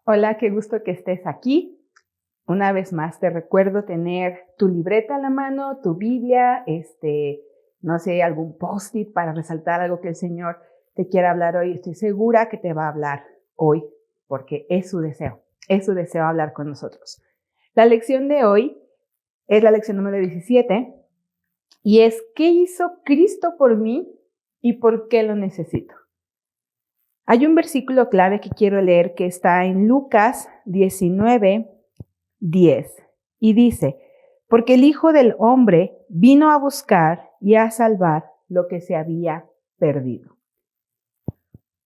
Hola, qué gusto que estés aquí. Una vez más te recuerdo tener tu libreta a la mano, tu Biblia, no sé, algún post-it para resaltar algo que el Señor te quiera hablar hoy. Estoy segura que te va a hablar hoy porque es su deseo hablar con nosotros. La lección de hoy es la lección número 17 y es ¿qué hizo Cristo por mí y por qué lo necesito? Hay un versículo clave que quiero leer que está en Lucas 19:10 y dice, porque el Hijo del Hombre vino a buscar y a salvar lo que se había perdido.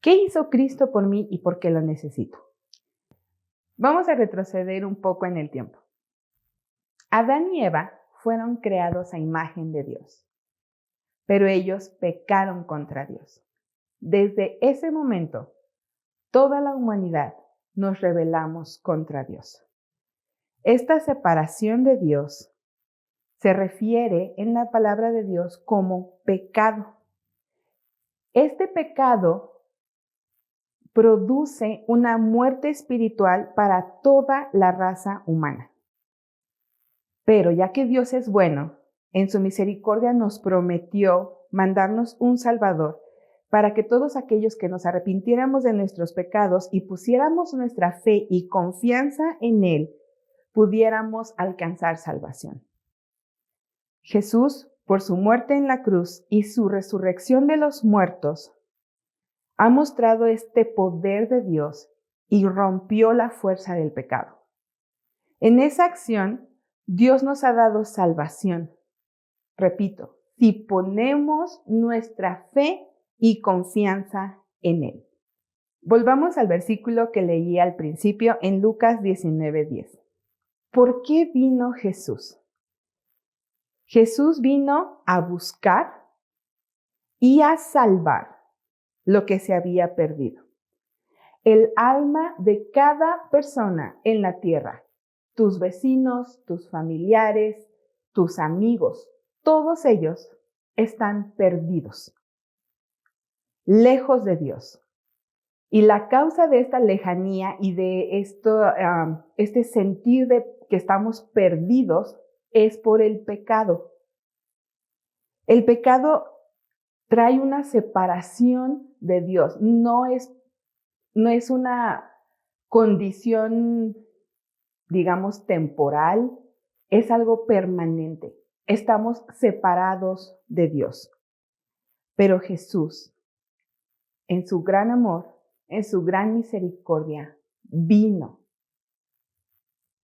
¿Qué hizo Cristo por mí y por qué lo necesito? Vamos a retroceder un poco en el tiempo. Adán y Eva fueron creados a imagen de Dios, pero ellos pecaron contra Dios. Desde ese momento, toda la humanidad nos rebelamos contra Dios. Esta separación de Dios se refiere en la palabra de Dios como pecado. Este pecado produce una muerte espiritual para toda la raza humana. Pero ya que Dios es bueno, en su misericordia nos prometió mandarnos un Salvador para que todos aquellos que nos arrepintiéramos de nuestros pecados y pusiéramos nuestra fe y confianza en Él, pudiéramos alcanzar salvación. Jesús, por su muerte en la cruz y su resurrección de los muertos, ha mostrado este poder de Dios y rompió la fuerza del pecado. En esa acción, Dios nos ha dado salvación. Repito, si ponemos nuestra fe y confianza en Él. Volvamos al versículo que leí al principio en Lucas 19:10. ¿Por qué vino Jesús? Jesús vino a buscar y a salvar lo que se había perdido. El alma de cada persona en la tierra, tus vecinos, tus familiares, tus amigos, todos ellos están perdidos, lejos de Dios. Y la causa de esta lejanía y de este sentir de que estamos perdidos es por el pecado. El pecado trae una separación de Dios, no es una condición, digamos, temporal, es algo permanente. Estamos separados de Dios. Pero Jesús, en su gran amor, en su gran misericordia, vino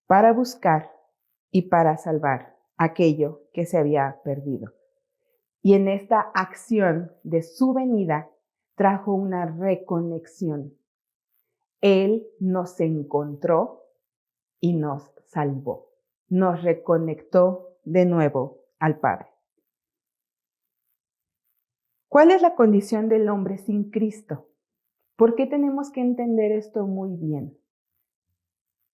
para buscar y para salvar aquello que se había perdido. Y en esta acción de su venida trajo una reconexión. Él nos encontró y nos salvó. Nos reconectó de nuevo al Padre. ¿Cuál es la condición del hombre sin Cristo? ¿Por qué tenemos que entender esto muy bien?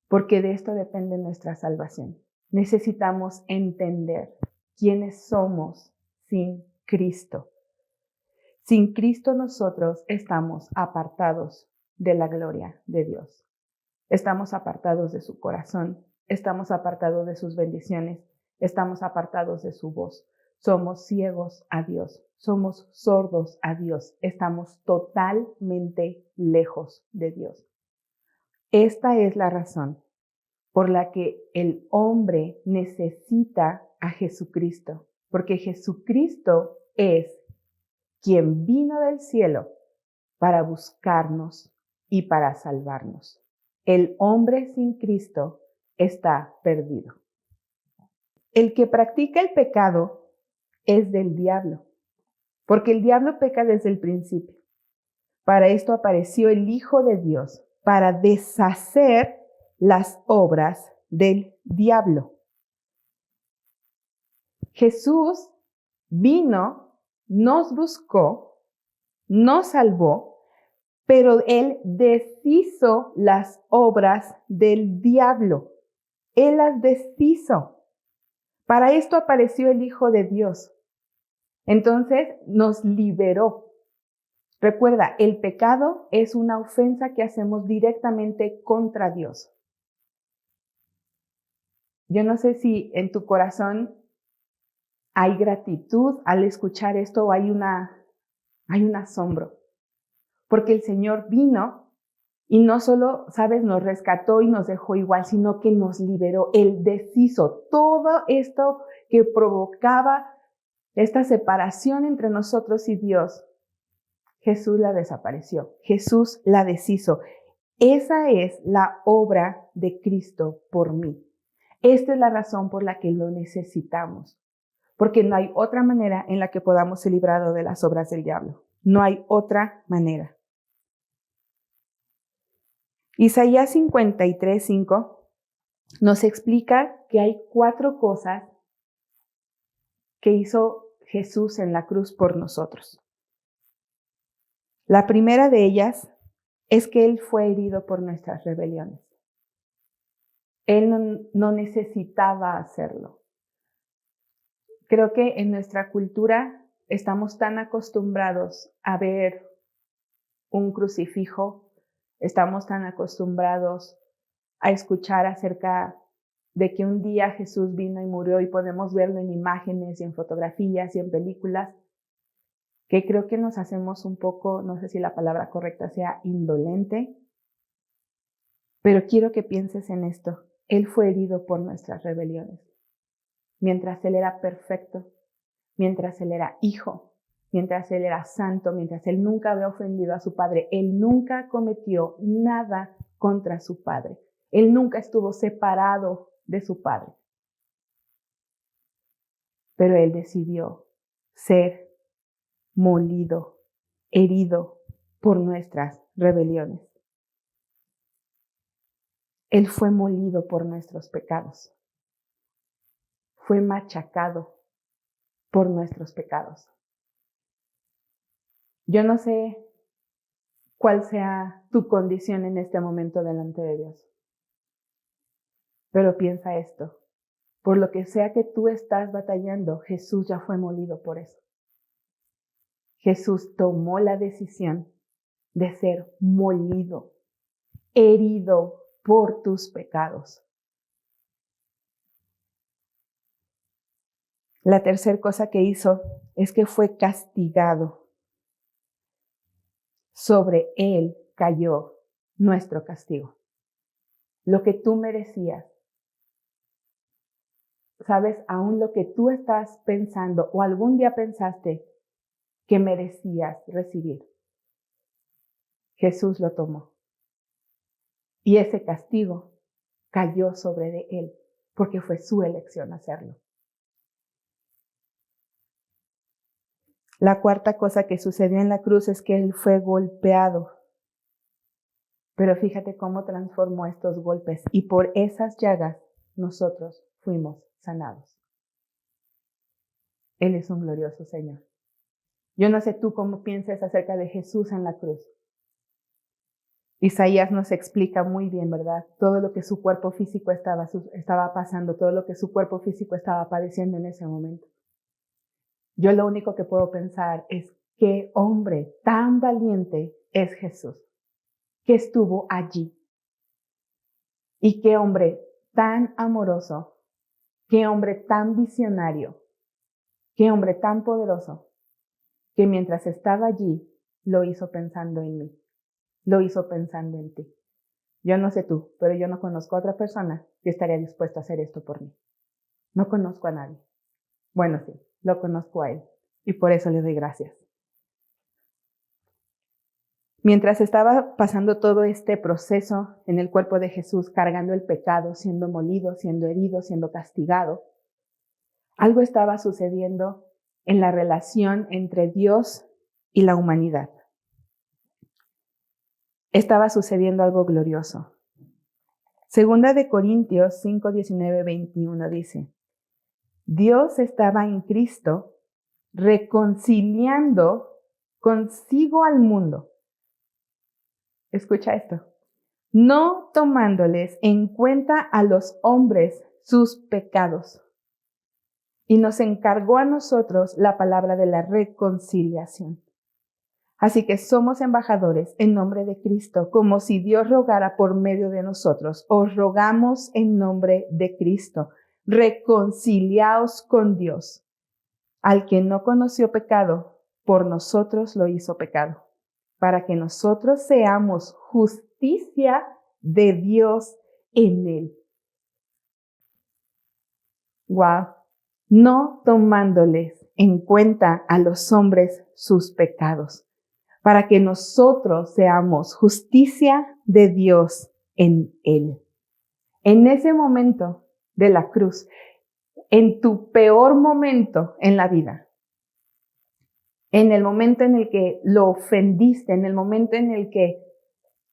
Porque de esto depende nuestra salvación. Necesitamos entender quiénes somos sin Cristo. Sin Cristo nosotros estamos apartados de la gloria de Dios. Estamos apartados de su corazón, estamos apartados de sus bendiciones, estamos apartados de su voz. Somos ciegos a Dios, somos sordos a Dios, estamos totalmente lejos de Dios. Esta es la razón por la que el hombre necesita a Jesucristo, porque Jesucristo es quien vino del cielo para buscarnos y para salvarnos. El hombre sin Cristo está perdido. El que practica el pecado es del diablo, porque el diablo peca desde el principio. Para esto apareció el Hijo de Dios, para deshacer las obras del diablo. Jesús vino, nos buscó, nos salvó, pero Él deshizo las obras del diablo. Él las deshizo. Para esto apareció el Hijo de Dios. Entonces nos liberó. Recuerda, el pecado es una ofensa que hacemos directamente contra Dios. Yo no sé si en tu corazón hay gratitud al escuchar esto o hay un asombro. Porque el Señor vino y no solo, sabes, nos rescató y nos dejó igual, sino que nos liberó. Él deshizo todo esto que provocaba esta separación entre nosotros y Dios. Jesús la desapareció. Jesús la deshizo. Esa es la obra de Cristo por mí. Esta es la razón por la que lo necesitamos. Porque no hay otra manera en la que podamos ser librados de las obras del diablo. No hay otra manera. Isaías 53:5 nos explica que hay 4 cosas que hizo Jesús en la cruz por nosotros. La primera de ellas es que Él fue herido por nuestras rebeliones. Él no necesitaba hacerlo. Creo que en nuestra cultura estamos tan acostumbrados a ver un crucifijo, estamos tan acostumbrados a escuchar acerca de que un día Jesús vino y murió y podemos verlo en imágenes y en fotografías y en películas, que creo que nos hacemos un poco, no sé si la palabra correcta sea indolente, pero quiero que pienses en esto. Él fue herido por nuestras rebeliones. Mientras Él era perfecto, mientras Él era hijo, mientras Él era santo, mientras Él nunca había ofendido a su Padre, Él nunca cometió nada contra su Padre. Él nunca estuvo separado de su Padre. Pero Él decidió ser molido, herido por nuestras rebeliones. Él fue molido por nuestros pecados. Fue machacado por nuestros pecados. Yo no sé cuál sea tu condición en este momento delante de Dios, pero piensa esto. Por lo que sea que tú estás batallando, Jesús ya fue molido por eso. Jesús tomó la decisión de ser molido, herido por tus pecados. La tercera cosa que hizo es que fue castigado. Sobre Él cayó nuestro castigo. Lo que tú merecías. Sabes, aún lo que tú estás pensando o algún día pensaste que merecías recibir, Jesús lo tomó. Y ese castigo cayó sobre de Él, porque fue su elección hacerlo. La cuarta cosa que sucedió en la cruz es que Él fue golpeado. Pero fíjate cómo transformó estos golpes y por esas llagas nosotros fuimos sanados. Él es un glorioso Señor. Yo no sé tú cómo piensas acerca de Jesús en la cruz. Isaías nos explica muy bien, ¿verdad? Todo lo que su cuerpo físico estaba pasando, todo lo que su cuerpo físico estaba padeciendo en ese momento. Yo lo único que puedo pensar es qué hombre tan valiente es Jesús, que estuvo allí. Y qué hombre tan amoroso, qué hombre tan visionario, qué hombre tan poderoso, que mientras estaba allí, lo hizo pensando en mí, lo hizo pensando en ti. Yo no sé tú, pero yo no conozco a otra persona que estaría dispuesta a hacer esto por mí. No conozco a nadie. Bueno, sí, lo conozco a Él y por eso le doy gracias. Mientras estaba pasando todo este proceso en el cuerpo de Jesús, cargando el pecado, siendo molido, siendo herido, siendo castigado, algo estaba sucediendo en la relación entre Dios y la humanidad. Estaba sucediendo algo glorioso. Segunda de Corintios 5, 19, 21 dice, Dios estaba en Cristo reconciliando consigo al mundo. Escucha esto. No tomándoles en cuenta a los hombres sus pecados. Y nos encargó a nosotros la palabra de la reconciliación. Así que somos embajadores en nombre de Cristo, como si Dios rogara por medio de nosotros. Os rogamos en nombre de Cristo. Reconciliaos con Dios. Al que no conoció pecado, por nosotros lo hizo pecado, para que nosotros seamos justicia de Dios en él. Wow. No tomándoles en cuenta a los hombres sus pecados, para que nosotros seamos justicia de Dios en él. En ese momento de la cruz, en tu peor momento en la vida, en el momento en el que lo ofendiste, en el momento en el que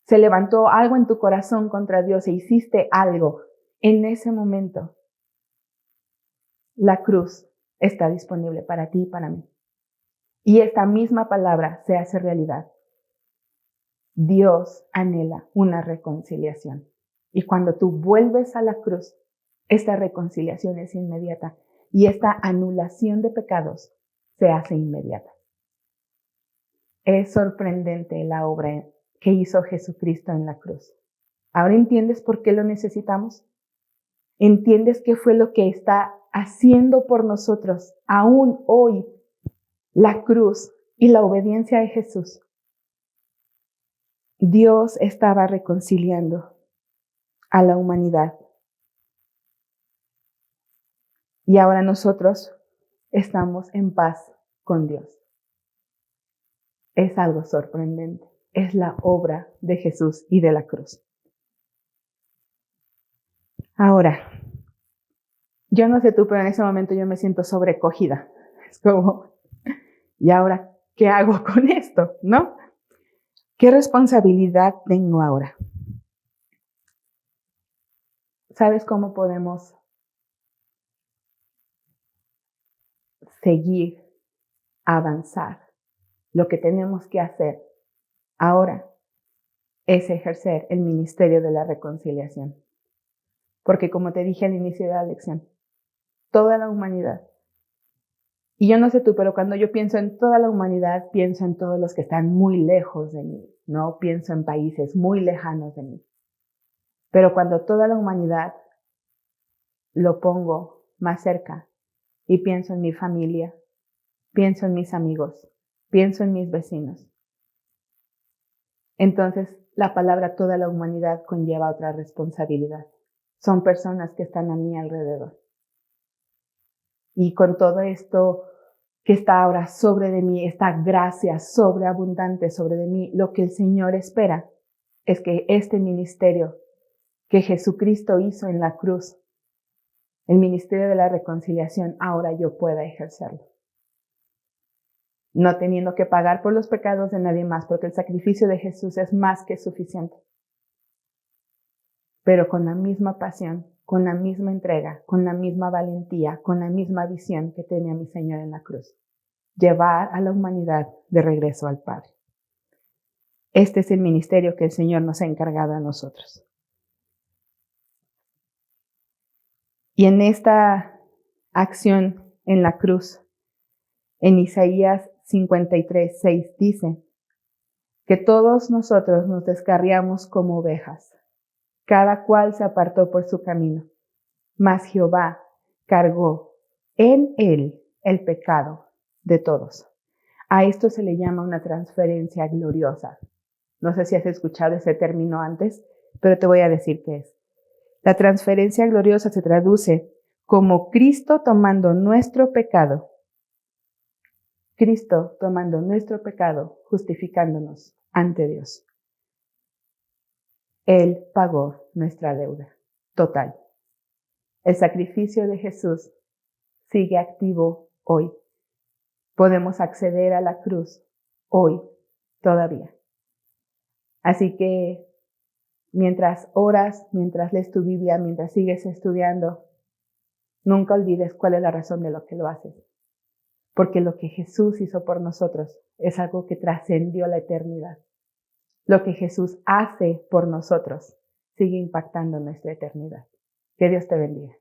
se levantó algo en tu corazón contra Dios e hiciste algo, en ese momento, la cruz está disponible para ti y para mí. Y esta misma palabra se hace realidad. Dios anhela una reconciliación. Y cuando tú vuelves a la cruz, esta reconciliación es inmediata y esta anulación de pecados se hace inmediata. Es sorprendente la obra que hizo Jesucristo en la cruz. ¿Ahora entiendes por qué lo necesitamos? ¿Entiendes qué fue lo que está haciendo por nosotros aún hoy la cruz y la obediencia de Jesús? Dios estaba reconciliando a la humanidad. Y ahora nosotros estamos en paz con Dios. Es algo sorprendente. Es la obra de Jesús y de la cruz. Ahora, yo no sé tú, pero en ese momento yo me siento sobrecogida. Es como, ¿y ahora qué hago con esto? ¿No? ¿Qué responsabilidad tengo ahora? ¿Sabes cómo podemos seguir, avanzar? Lo que tenemos que hacer ahora es ejercer el ministerio de la reconciliación. Porque como te dije al inicio de la lección, toda la humanidad, y yo no sé tú, pero cuando yo pienso en toda la humanidad, pienso en todos los que están muy lejos de mí, no pienso en países muy lejanos de mí. Pero cuando toda la humanidad lo pongo más cerca y pienso en mi familia, pienso en mis amigos, pienso en mis vecinos, entonces la palabra toda la humanidad conlleva otra responsabilidad. Son personas que están a mi alrededor. Y con todo esto que está ahora sobre de mí, esta gracia sobreabundante sobre de mí, lo que el Señor espera es que este ministerio que Jesucristo hizo en la cruz, el ministerio de la reconciliación, ahora yo pueda ejercerlo. No teniendo que pagar por los pecados de nadie más, porque el sacrificio de Jesús es más que suficiente. Pero con la misma pasión, con la misma entrega, con la misma valentía, con la misma visión que tenía mi Señor en la cruz. Llevar a la humanidad de regreso al Padre. Este es el ministerio que el Señor nos ha encargado a nosotros. Y en esta acción en la cruz, en Isaías 53:6 dice que todos nosotros nos descarriamos como ovejas. Cada cual se apartó por su camino, mas Jehová cargó en él el pecado de todos. A esto se le llama una transferencia gloriosa. No sé si has escuchado ese término antes, pero te voy a decir qué es. La transferencia gloriosa se traduce como Cristo tomando nuestro pecado. Cristo tomando nuestro pecado, justificándonos ante Dios. Él pagó nuestra deuda total. El sacrificio de Jesús sigue activo hoy. Podemos acceder a la cruz hoy todavía. Así que mientras oras, mientras lees tu Biblia, mientras sigues estudiando, nunca olvides cuál es la razón de lo que lo haces. Porque lo que Jesús hizo por nosotros es algo que trascendió la eternidad. Lo que Jesús hace por nosotros sigue impactando nuestra eternidad. Que Dios te bendiga.